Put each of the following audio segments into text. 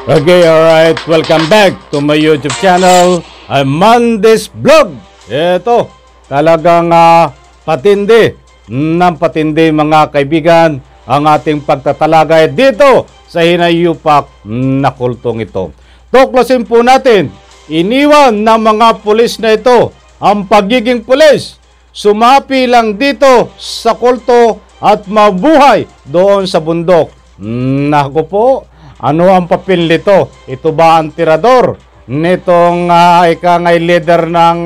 Okay, alright. Welcome back to my YouTube channel. I'm Mondes Vlog. Ito, talagang patindi ng patindi mga kaibigan ang ating pagtatalagay dito sa hinayupak na kultong ito. Tuklasin po natin, iniwan ng mga pulis na ito ang pagiging pulis. Sumapi lang dito sa kulto at mabuhay doon sa bundok. Naku po, ano ang papel nito? Ito ba ang tirador nitong ikangay leader ng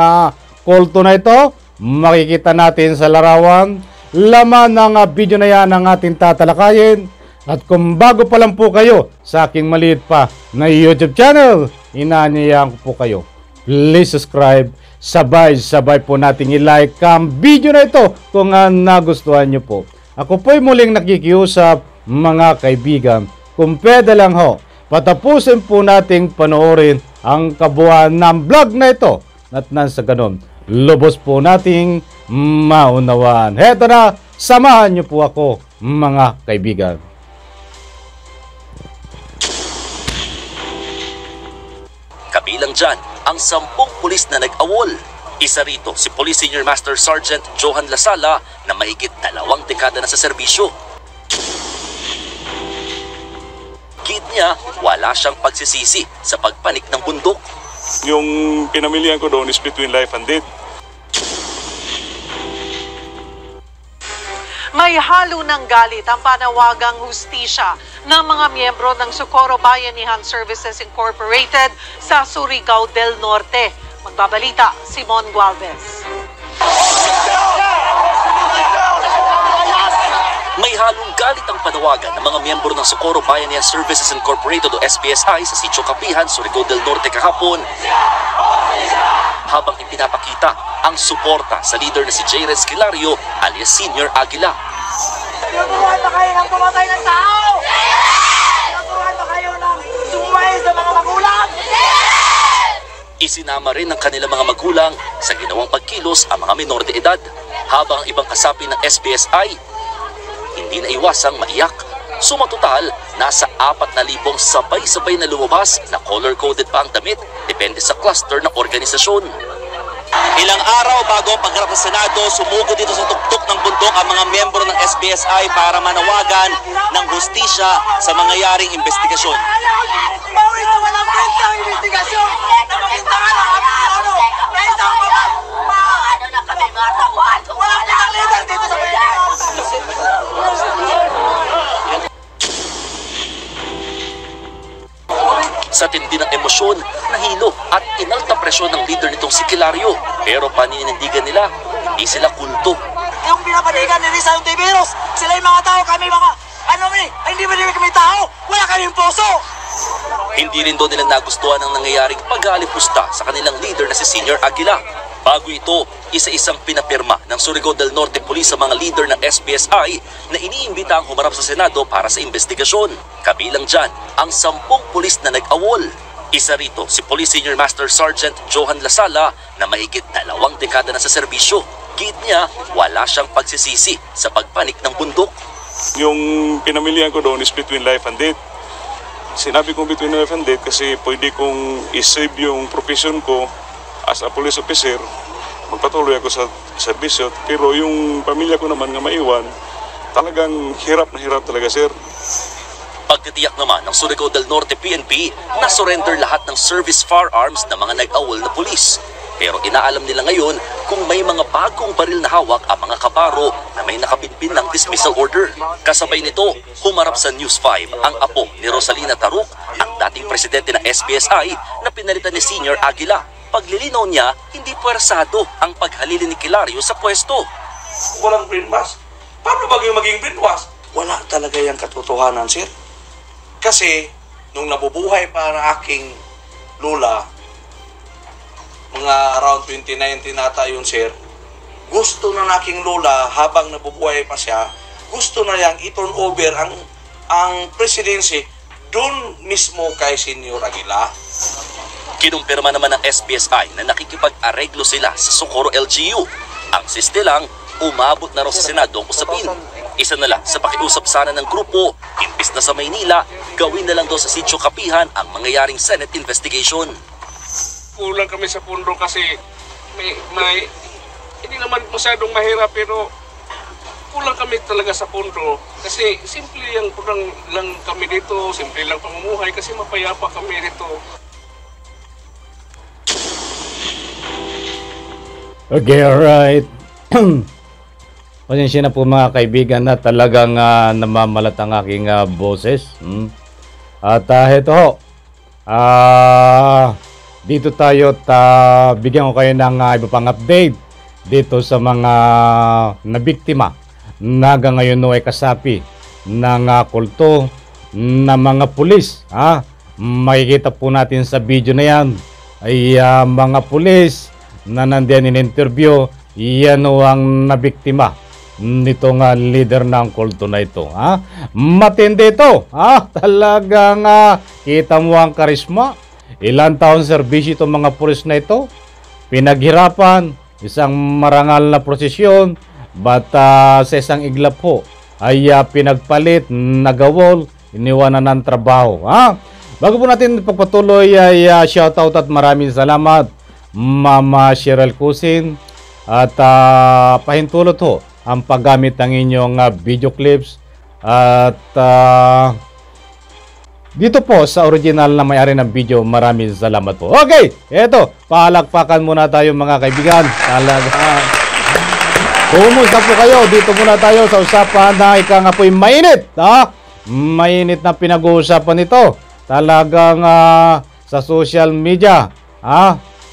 kulto na ito? Makikita natin sa larawan. Laman ng video na yan ang ating tatalakayin. At kung bago pa lang po kayo sa aking maliit pa na YouTube channel, inaanyayahan ko po kayo. Please subscribe. Sabay-sabay po nating i-like ang video na ito kung nagustuhan nyo po. Ako po'y muling nakikiusap mga kaibigan. Kung pwede lang ho, patapusin po nating panoorin ang kabuuan ng vlog na ito. At nang sa ganon, lubos po nating maunawaan. Heto na, samahan niyo po ako mga kaibigan. Kabilang dyan ang 10 pulis na nag-awol. Isa rito si Police Senior Master Sergeant Johan Lasala na mahigit 2 dekada na sa serbisyo. Git niya, wala siyang pagsisisi sa pagpanik ng bundok. Yung pinamilihan ko doon is between life and death. May halo ng galit ang panawagang hustisya ng mga miyembro ng Socorro Bayanihan Services Incorporated sa Surigao del Norte. Magbabalita, Simon Gualvez. May halong galit ang panawagan ng mga miyembro ng Socorro Bayanihan Services Incorporated o SBSI sa Sitio Kapihan, Surigao del Norte kahapon. Habang ipinapakita ang suporta sa leader na si J. Rez Kilario alias Senior Aguila. Tinuturuan ba kayo ng pumatay ng tao? Tinuturuan ba kayo ng sumay sa mga magulang? Isinama rin ng kanilang mga magulang sa ginawang pagkilos ang mga menor de edad. Habang ang ibang kasapi ng SBSI, hindi na iwasang maiyak. Sumatotal, nasa 4,000 sabay-sabay na lumabas na color-coded pa ang damit, depende sa cluster ng organisasyon. Ilang araw bago ang pagharap sa Senado, sumugod dito sa tuktok ng bundok ang mga miyembro ng SBSI para manawagan ng hustisya sa mangyayaring investigasyon. Bawis na walang kwenta ang investigasyon! Namakita nga lang ang ano! Na isang ano na kami mga tapuan! Walang kitang leader dito sa Pilipinas! Sa tindi ng emosyon, nahilo at inalta presyon ng leader nitong si Kilario. Pero paninindigan nila, hindi sila kulto. Yung pinapanigan ni Risa yung Tiberos, sila yung mga tao, kami mga, hindi ba kami tao? Wala kaming puso! Hindi rin doon nila nagustuhan ang nangyayaring pag-aalipusta sa kanilang leader na si Senior Aguila. Bago ito, isa-isang pinapirma ng Surigao del Norte Police sa mga leader ng SBSI na iniimbita ang humarap sa Senado para sa investigasyon. Kabilang dyan ang 10 pulis na nag-awol. Isa rito si Police Senior Master Sergeant Johan Lasala na mahigit 2 dekada na sa serbisyo. Git niya, wala siyang pagsisisi sa pagpanik ng bundok. Yung pinamilihan ko doon is between life and death. Sinabi kong between life and death kasi pwede kong isave yung profession ko as a police officer. Magpatuloy ako sa serbisyo. Pero yung pamilya ko naman nga maiwan, talagang hirap na hirap talaga, sir. Pagtitiyak naman ng Surigao del Norte PNP na surrender lahat ng service firearms ng mga nag-awol na pulis. Pero inaalam nila ngayon kung may mga bagong baril na hawak ang mga kabaro na may nakabinbin ng dismissal order. Kasabay nito, humarap sa News 5 ang apo ni Rosalina Taruk, ang dating presidente ng SBSI na pinalitan ni Senior Aguila. Paglilinaw niya, hindi puwersado ang paghalili ni Kilario sa pwesto. Walang brainwash. Paano ba yung maging brainwash? Wala talaga yung katotohanan, sir. Kasi, nung nabubuhay pa ang aking lola, mga around 2019 nata yun, sir, gusto ng aking lola, habang nabubuhay pa siya, gusto na niyang i-turn over ang presidency doon mismo kay Senior Aguila. Kinumpirma naman ng SBSI na nakikipag-areglo sila sa Socorro LGU. Ang siste lang, umabot na raw sa Senado ang usapin. Isa na lang sa pakiusap sana ng grupo, imbis na sa Maynila, gawin na lang daw sa Sitio Kapihan ang mangyayaring Senate investigation. Kulang kami sa pundo kasi may hindi naman masyadong mahirap pero kulang kami talaga sa pundo kasi simple lang kami dito, simple lang pamumuhay kasi mapayapa kami dito. Okay, alright. Pasensya na po mga kaibigan na talagang namamalat ang aking boses. At ito ho, dito tayo at bigyan ko kayo ng iba pang update dito sa mga nabiktima na hanggang ngayon ay kasapi ng kulto na mga pulis. Makikita po natin sa video na yan ay mga pulis na nandiyan in interview, yan o ang nabiktima nitong leader ng kulto na ito. Matindi ito. Talagang kita mo ang karisma. Ilang taon serbisyo itong mga pulis na ito. Pinaghirapan, isang marangal na prosesyon, but sa isang iglap po ay pinagpalit, nagawol, iniwanan ng trabaho. Bago po natin pagpatuloy ay shoutout at maraming salamat Mama Cheryl Cusin at pahintulot ho ang paggamit ng inyong video clips at dito po sa original na may-ari ng video. Maraming salamat po. Okay, eto, palakpakan muna tayo mga kaibigan. Talaga. Kumusta po kayo? Dito muna tayo sa usapan na ika nga po'y mainit. Mainit na pinag-uusapan nito. Talagang sa social media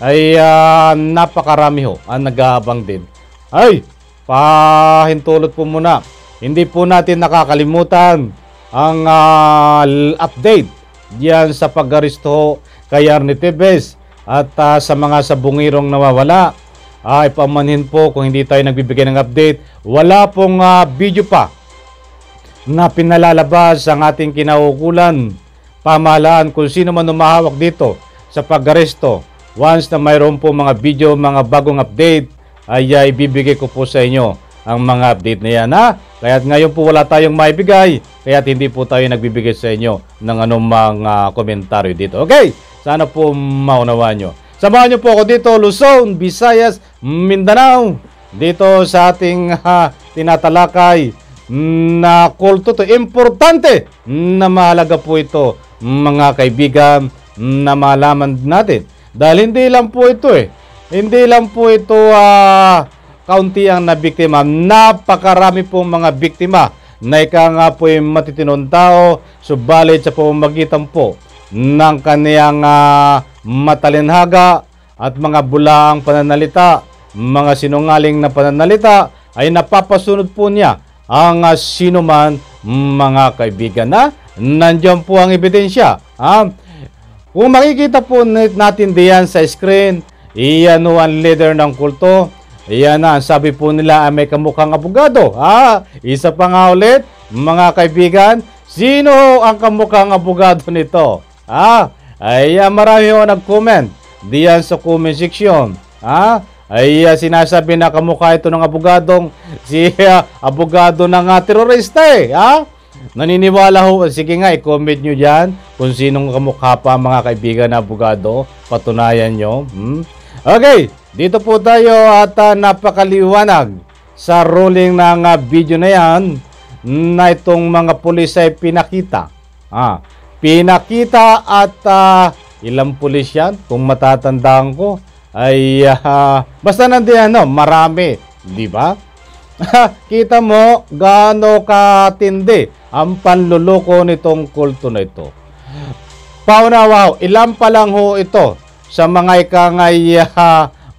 ay napakarami ho ang nag-aabang din. Ay, pahintulot po muna. Hindi po natin nakakalimutan ang update diyan sa pag-aristo kay Arnie Tevez at sa mga sabungirong nawawala. Ay pamanhin po kung hindi tayo nagbibigay ng update. Wala pong video pa na pinalalabas ang ating kinaukulan pamahalaan kung sino man umahawak dito sa pag-aresto. Once na mayroon po mga video, mga bagong update, ay ibibigay ko po sa inyo ang mga update na yan. Kaya't ngayon po wala tayong maibigay, kaya't hindi po tayo nagbibigay sa inyo ng anumang komentaryo dito. Okay, sana po maunawaan nyo. Samahan nyo po ako dito, Luzon, Visayas, Mindanao, dito sa ating tinatalakay na kulto to. Importante na mahalaga po ito mga kaibigan na malaman natin. Dahil hindi lang po ito hindi lang po ito kaunti ang nabiktima. Napakarami pong mga biktima na ika nga po yung matitinong tao, subalit sa pamamagitan po ng kaniyang matalinhaga at mga bulaang pananalita, mga sinungaling na pananalita, ay napapasunod po niya ang sinuman mga kaibigan. Nandiyan po ang ebidensya. Kung makikita po natin diyan sa screen, iyan ang leader ng kulto. Iyan na, sabi po nila ay may kamukhang abogado. Isa pa nga ulit, mga kaibigan, sino ang kamukhang abogado nito? Ay marami ho nag-comment diyan sa comment section. Ay sinasabi na kamukha ito ng abogadong si abogado ng terorista Naniniwala ho, sige nga i-comment nyo dyan kung sinong kamukha pa mga kaibigan na abogado, patunayan nyo. Okay, dito po tayo at napakaliwanag sa ruling ng video na yan na itong mga pulis ay pinakita. Pinakita at ilang pulis yan, kung matatandaan ko, ay basta nandiyan marami, di ba? Kita mo gaano katindi ang panluloko nitong kulto na ito. Paunawa ho, ilan pa lang ho ito sa mga ikangay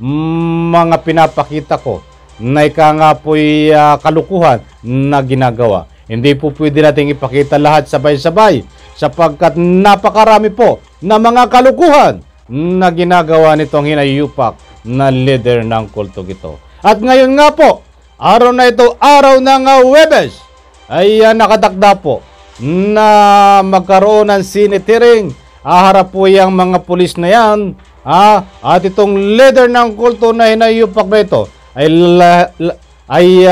mga pinapakita ko na ikanga po'y kalukuhan na ginagawa. Hindi po pwede nating ipakita lahat sabay-sabay sapagkat napakarami po na mga kalukuhan na ginagawa nitong hinayupak na leader ng kulto ito. At ngayon nga po, araw na ito, araw ng Huwebes, ay nakatakda po na magkaroon ng Senate hearing. Harap po yung mga pulis na yan. At itong leader ng kulto na hinayupak na ito ay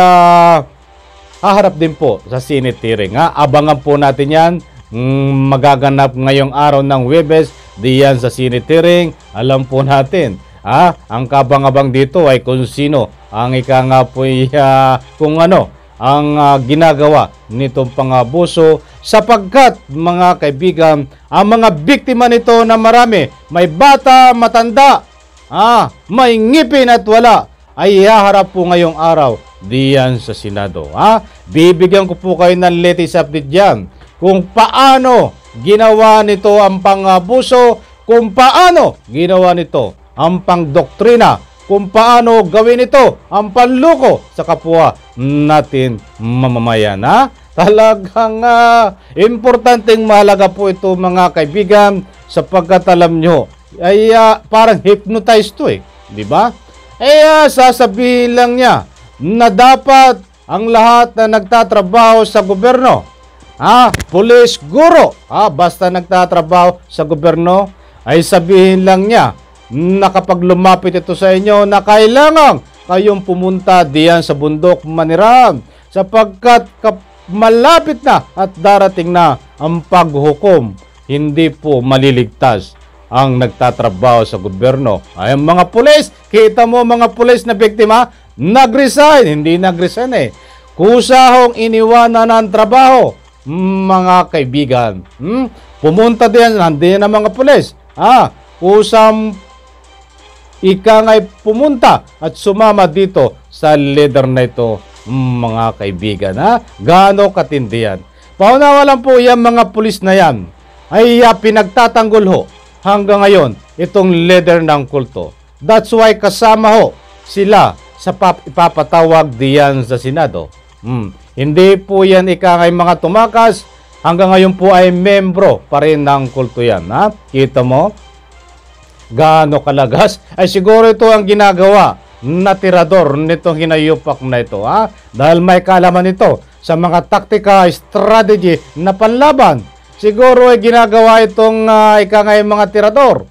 haharap din po sa Senate hearing. Abangan po natin yan. Magaganap ngayong araw ng Huwebes diyan sa Senate hearing. Alam po natin, ang kabang-abang dito ay kung sino ang kung ano ang ginagawa nitong pangabuso, sapagkat mga kaibigan, ang mga biktima nito na marami, may bata, matanda, may ngipin at wala, ay haharap po ngayong araw diyan sa Senado. Bibigyan ko po kayo ng latest update diyan kung paano ginawa nito ang pangabuso, kung paano ginawa nito ang pangdoktrina, kung paano gawin ito ang panluko sa kapwa natin mamamayan. Talagang importanteng mahalaga po ito mga kaibigan, sapagkat alam nyo ay parang hypnotized to di ba? Sasabihin lang niya na dapat ang lahat na nagtatrabaho sa gobyerno, pulis, guro, basta nagtatrabaho sa gobyerno, ay sabihin lang niya na kapag lumapit ito sa inyo na kailangan kayong pumunta diyan sa bundok maniram, sapagkat malapit na at darating na ang paghukom. Hindi po maliligtas ang nagtatrabaho sa gobyerno. Ay ang mga pulis, kita mo mga pulis na biktima, nag-resign, hindi nag-resign kusahong iniwanan ng trabaho, mga kaibigan. Pumunta diyan, nandiyan ang mga pulis. Kusang ngay pumunta at sumama dito sa leader na ito, mga kaibigan. Gaano katindi yan. Paunawa lang po yan mga pulis na yan ay pinagtatanggol ho hanggang ngayon itong leader ng kulto. That's why kasama ho sila sa ipapatawag diyan sa Senado. Hindi po yan ngay mga tumakas, hanggang ngayon po ay membro pa rin ng kulto yan. Kita mo? Gaano kalagas? Ay siguro ito ang ginagawa na tirador nitong hinayupak na ito. Dahil may kaalaman ito sa mga taktika, strategy na panlaban. Siguro ay ginagawa itong ngay mga tirador.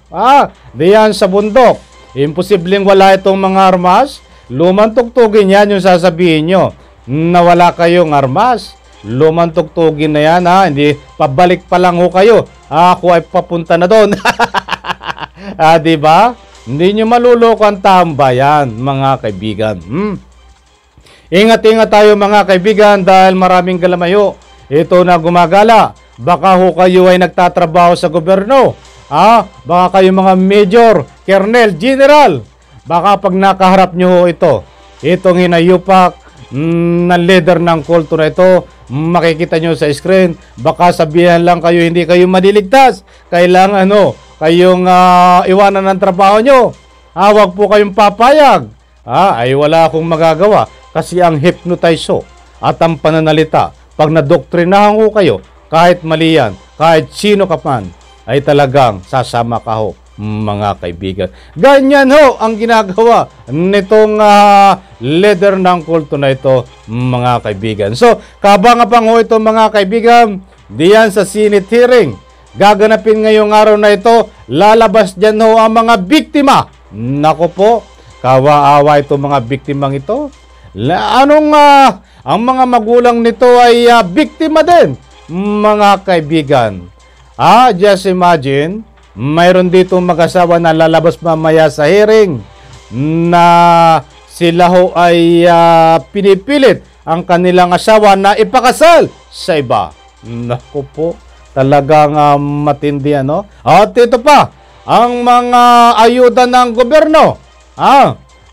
Diyan sa bundok. Imposibleng wala itong mga armas. Lumang tugtugin yan yung sasabihin nyo na wala kayong armas. Lumang tugtugin na yan. Hindi, pabalik pa lang ho kayo. Ako ay papunta na doon. Diba? Hindi nyo maluloko ang taong bayan, mga kaibigan. Ingat-ingat tayo mga kaibigan dahil maraming galamayo ito na gumagala. Baka ho kayo ay nagtatrabaho sa gobyerno. Baka kayo mga major, colonel, general. Baka pag nakaharap nyo ho itong hinayupak na leader ng kulto na ito, makikita nyo sa screen, baka sabihan lang kayo hindi kayo madiligtas. Kailangan kayong iwanan ng trabaho nyo. Huwag po kayong papayag. Ay wala akong magagawa kasi ang hypnotize at ang pananalita, pag nadoktrinahan ko kayo, kahit mali yan, kahit sino ka man, ay talagang sasama ka ho, mga kaibigan. Ganyan ho ang ginagawa nitong leader ng kulto na ito, mga kaibigan. So, kabang-abang ho ito mga kaibigan, diyan sa Senate hearing. Gaganapin ngayong araw na ito, lalabas dyan ho ang mga biktima. Nako po, kawa-awa ito mga biktimang ito. Ang mga magulang nito ay biktima din, mga kaibigan. Just imagine, mayroon dito mag-asawa na lalabas mamaya sa hearing na sila ho ay pinipilit ang kanilang asawa na ipakasal sa iba. Naku po, talagang matindi At ito pa, ang mga ayuda ng gobyerno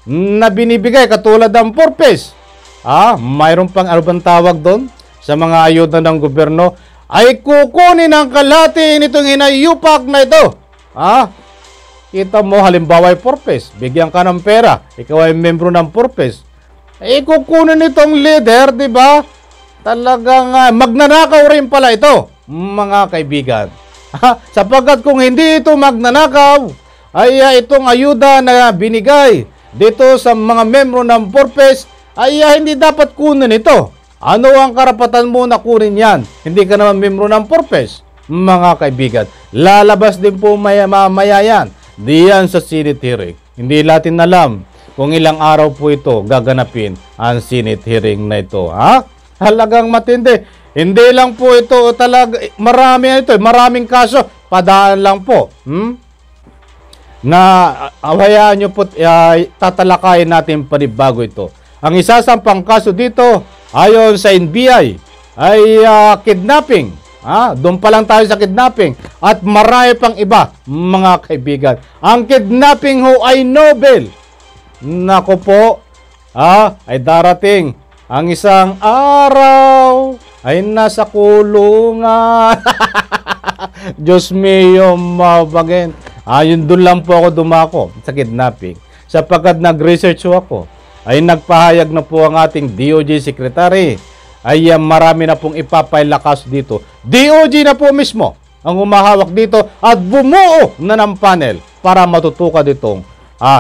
na binibigay katulad ng purpose. Mayroon pang bang tawag doon sa mga ayuda ng gobyerno, ay kukunin ang kalahati nitong hinayupak na ito. Kita mo halimbawa ay purpose, bigyan ka ng pera, ikaw ay membro ng purpose. Kukunin itong leader, di ba? Talagang magnanakaw rin pala ito, mga kaibigan. Sapagkat kung hindi ito magnanakaw, ay itong ayuda na binigay dito sa mga membro ng purpose, ay hindi dapat kunin ito. Ano ang karapatan mo na kunin yan? Hindi ka naman membro ng purpose, mga kaibigan. Lalabas din po maya yan diyan sa Senate hearing. Hindi natin alam kung ilang araw po ito gaganapin ang Senate hearing na ito. Talagang matindi. Hindi lang po ito talaga, maraming kaso, padaan lang po. Na hayaan nyo po, tatalakayin natin panibago ito. Ang isasampang kaso dito, ayon sa NBI, ay kidnapping. Doon pa lang tayo sa kidnapping. At marami pang iba, mga kaibigan. Ang kidnapping ho ay Nobel. Nako po, ay darating. Ang isang araw ay nasa kulungan. Diyos mio, mabagin. Yun doon lang po ako dumako sa kidnapping. Sapagkat nag-research ako, ay nagpahayag na po ang ating DOJ Secretary. Ay marami na pong ipapile na kaso dito. DOJ na po mismo ang humahawak dito at bumuo na ng panel para matutukan itong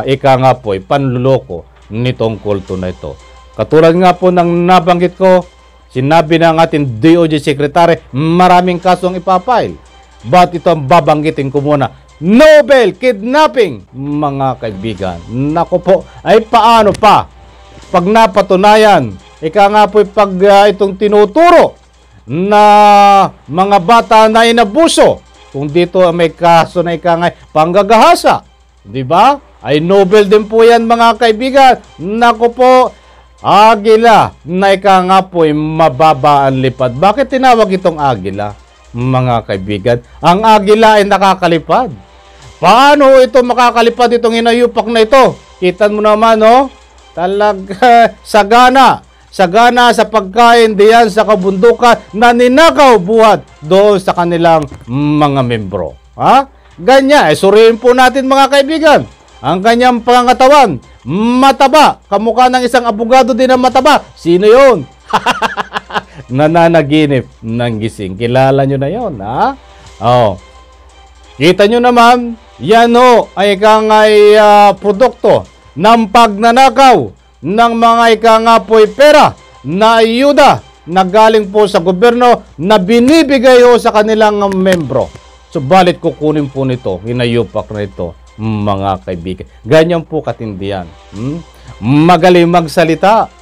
ika nga po panluloko nitong kulto na ito. Katulad nga po ng nabanggit ko, sinabi ng ating DOJ Secretary, maraming kasong ipapile. But ito ang babanggitin ko muna. Nobel kidnapping, mga kaibigan. Nako po, ay paano pa? Pag napatunayan, ika nga po pag itong tinuturo na mga bata na inabuso, kung dito may kaso na ika nga panggagahasa, di ba? Ay Nobel din po yan, mga kaibigan. Nako po, agila na ika nga po mababa ang lipad. Bakit tinawag itong agila, mga kaibigan? Ang agila ay nakakalipad. Paano ito makakalipad, itong hinayupak na ito? Kita mo naman, talaga sagana sa pagkain diyan sa kabundukan na ninakaw buhat doon sa kanilang mga membro. Ganyan, suriin po natin, mga kaibigan. Ang kanyang pangatawan, mataba. Kamukha ng isang abogado din na mataba. Sino yun? Nananaginip ng gising. Kilala nyo na yun, Kita nyo naman, yan ay produkto ng pagnanakaw ng mga pera na ayuda na galing po sa gobyerno na binibigay sa kanilang membro. Subalit kukunin po nito, hinayupak na ito, mga kaibigan. Ganyan po katindihan. Magaling magsalita.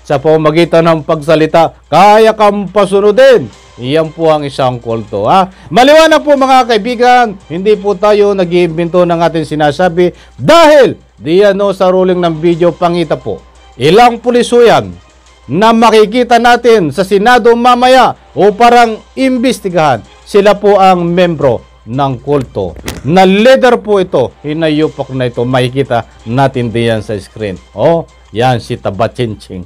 Sa pamamagitan ng pagsalita, kaya kang pasunodin. Iyan po ang isang kulto. Maliwanag po, mga kaibigan, hindi po tayo nag-iimbento ng ating sinasabi dahil diyan sa ruling ng video, pangita po. Ilang puliso yan na makikita natin sa Senado mamaya o parang imbestigahan. Sila po ang membro ng kulto. Na leader po ito, hinayupak na ito, makikita natin diyan sa screen. Yan si Tabachinchin.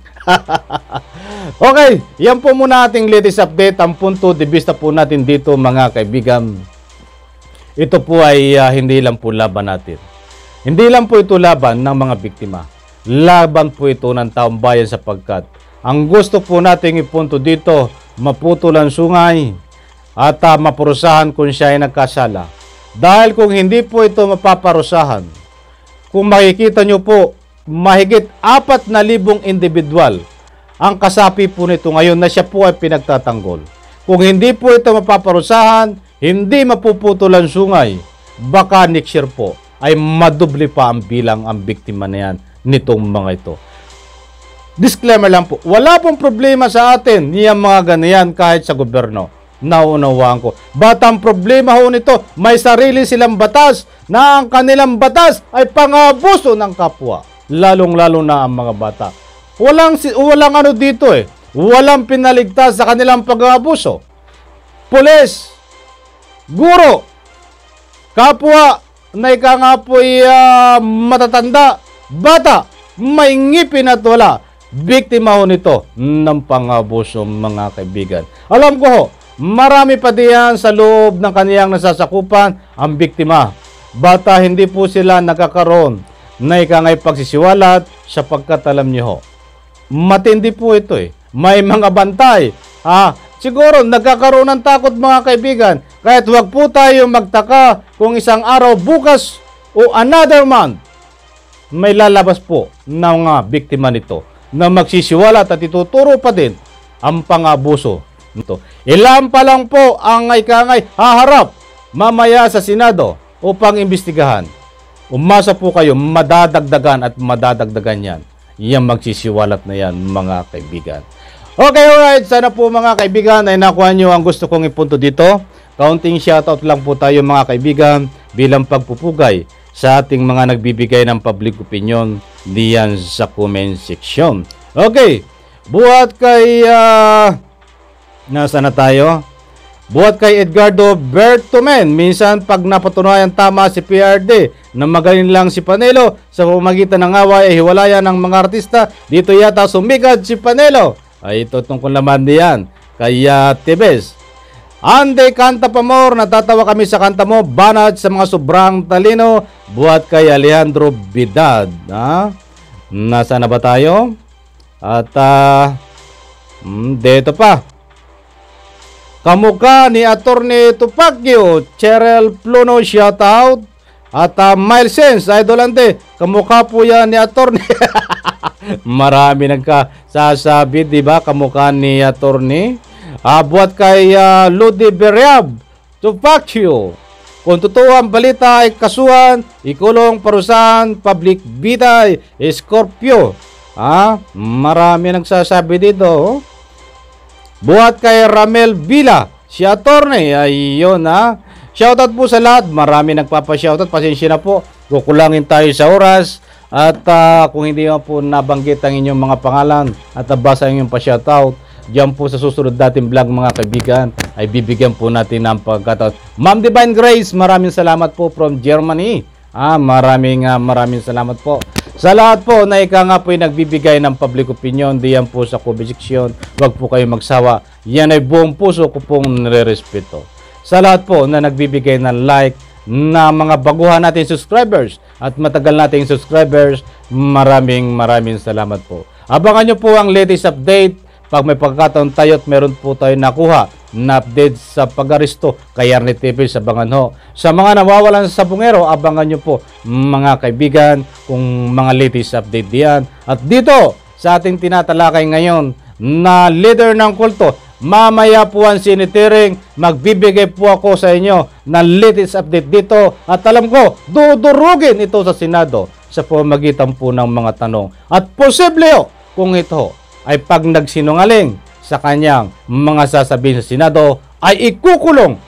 Okay, yan po muna ating latest update. Ang punto de vista po natin dito, mga kaibigan, ito po ay hindi lang po laban natin. Hindi lang po ito laban ng mga biktima. Laban po ito ng taong bayan sapagkat ang gusto po nating ipunto dito, maputulan sungay at maparusahan kung siya ay nagkasala. Dahil kung hindi po ito mapaparusahan, kung makikita nyo po, mahigit 4,000 individual ang kasapi po nito ngayon na siya po ay pinagtatanggol. Kung hindi po ito mapaparusahan, hindi mapuputulan sungay, baka next year po ay madubli pa ang bilang ang biktima na yan nitong mga ito. Disclaimer lang po, wala pong problema sa atin niyang mga ganyan kahit sa gobyerno. Naunawaan ko. But ang problema ho nito, may sarili silang batas na ang kanilang batas ay pangabuso ng kapwa. Lalong-lalo na ang mga bata. Walang ano dito Walang pinaligtas sa kanilang pag-aabuso. Pulis, guro, kapwa na ika nga po'y matatanda, bata, may ngipin at wala. Biktima ho nito ng pang-aabuso, mga kaibigan. Alam ko ho, marami pa diyan sa loob ng kaniyang nasasakupan ang biktima. Bata, hindi po sila nakakaroon na ikangay pagsisiwalat sapagkat alam niyo ho, matindi po ito May mga bantay. Siguro nagkakaroon ng takot, mga kaibigan. Kahit wag po tayo magtaka kung isang araw, bukas o another month, may lalabas po ng mga biktima nito na magsisiwalat at ituturo pa din ang pang-abuso nito. Ilan pa lang po ang ikangay haharap mamaya sa Senado upang imbestigahan. Umasa po kayo, madadagdagan at madadagdagan yan. Yan magsisiwalat na yan, mga kaibigan. Okay, alright. Sana po mga kaibigan ay nakuha nyo ang gusto kong ipunto dito. Kaunting shoutout lang po tayo mga kaibigan bilang pagpupugay sa ating mga nagbibigay ng public opinion diyan sa comment section. Okay, buhat kay nasa na tayo? Buhat kay Edgardo Bertomen. Minsan pag napatunayan tama si PRD na magaling lang si Panelo sa pamamagitan ng away ay hiwalayan ng mga artista, dito yata sumikat si Panelo. Ay ito tungkol naman diyan kay Tibes. Ande kanta pa more, natatawa kami sa kanta mo, banat sa mga sobrang talino. Buhat kay Alejandro Bidad. Nasa na ba tayo? At dito pa. Kamukha ni Attorney Tupacchio, Cheryl Pluno, shoutout. At Miles Sense, idolante, kamukha po yan ni Attorney. Marami nagkasasabi, di ba? Kamukha ni Attorney. Buhat kay Ludi Beriab, Tupacchio. Kung totoo ang balita ay kasuhan, ikulong, parusahan, public bitay, Scorpio. Marami nagsasabi dito. Buhat kay Ramel Villa, si Attorney. Ayun Shoutout po sa lahat. Marami nagpapa-shoutout. Pasensya na po. Kukulangin tayo sa oras. At kung hindi po nabanggit ang inyong mga pangalan at nabasa ang inyong pa-shoutout, diyan po sa susunod natin vlog mga kaibigan ay bibigyan po natin ng pagkataon. Ma'am Divine Grace, maraming salamat po from Germany. Maraming salamat po. Sa lahat po na ika nga po ay nagbibigay ng public opinion diyan po sa comment section, huwag po kayo magsawa. Yan ay buong puso ko pong nire-respeto. Sa lahat po na nagbibigay ng like, na mga baguhan natin subscribers at matagal nating subscribers, maraming salamat po. Abangan nyo po ang latest update. Pag may pagkataon tayo at meron po tayo nakuha na update sa pag-aristo kay Arnie TV, abangan ho. Sa mga nawawalan sa bungero, abangan nyo po mga kaibigan kung mga latest update diyan. At dito sa ating tinatalakay ngayon na leader ng kulto, mamaya po ang sinitiring, magbibigay po ako sa inyo ng latest update dito. At alam ko, dudurugin ito sa Senado sa pamamagitan po ng mga tanong. At posible kung ito ay pag nagsinungaling sa kanyang mga sasabihin sa Senado, ay ikukulong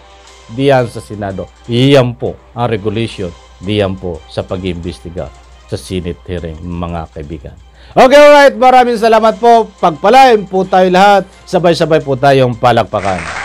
diyan sa Senado. Iyan po ang regulation diyan po sa pag-iimbestiga sa Senate hearing mga kaibigan. Okay, alright. Maraming salamat po. Pagpalain po tayo lahat. Sabay-sabay po tayong palakpakan.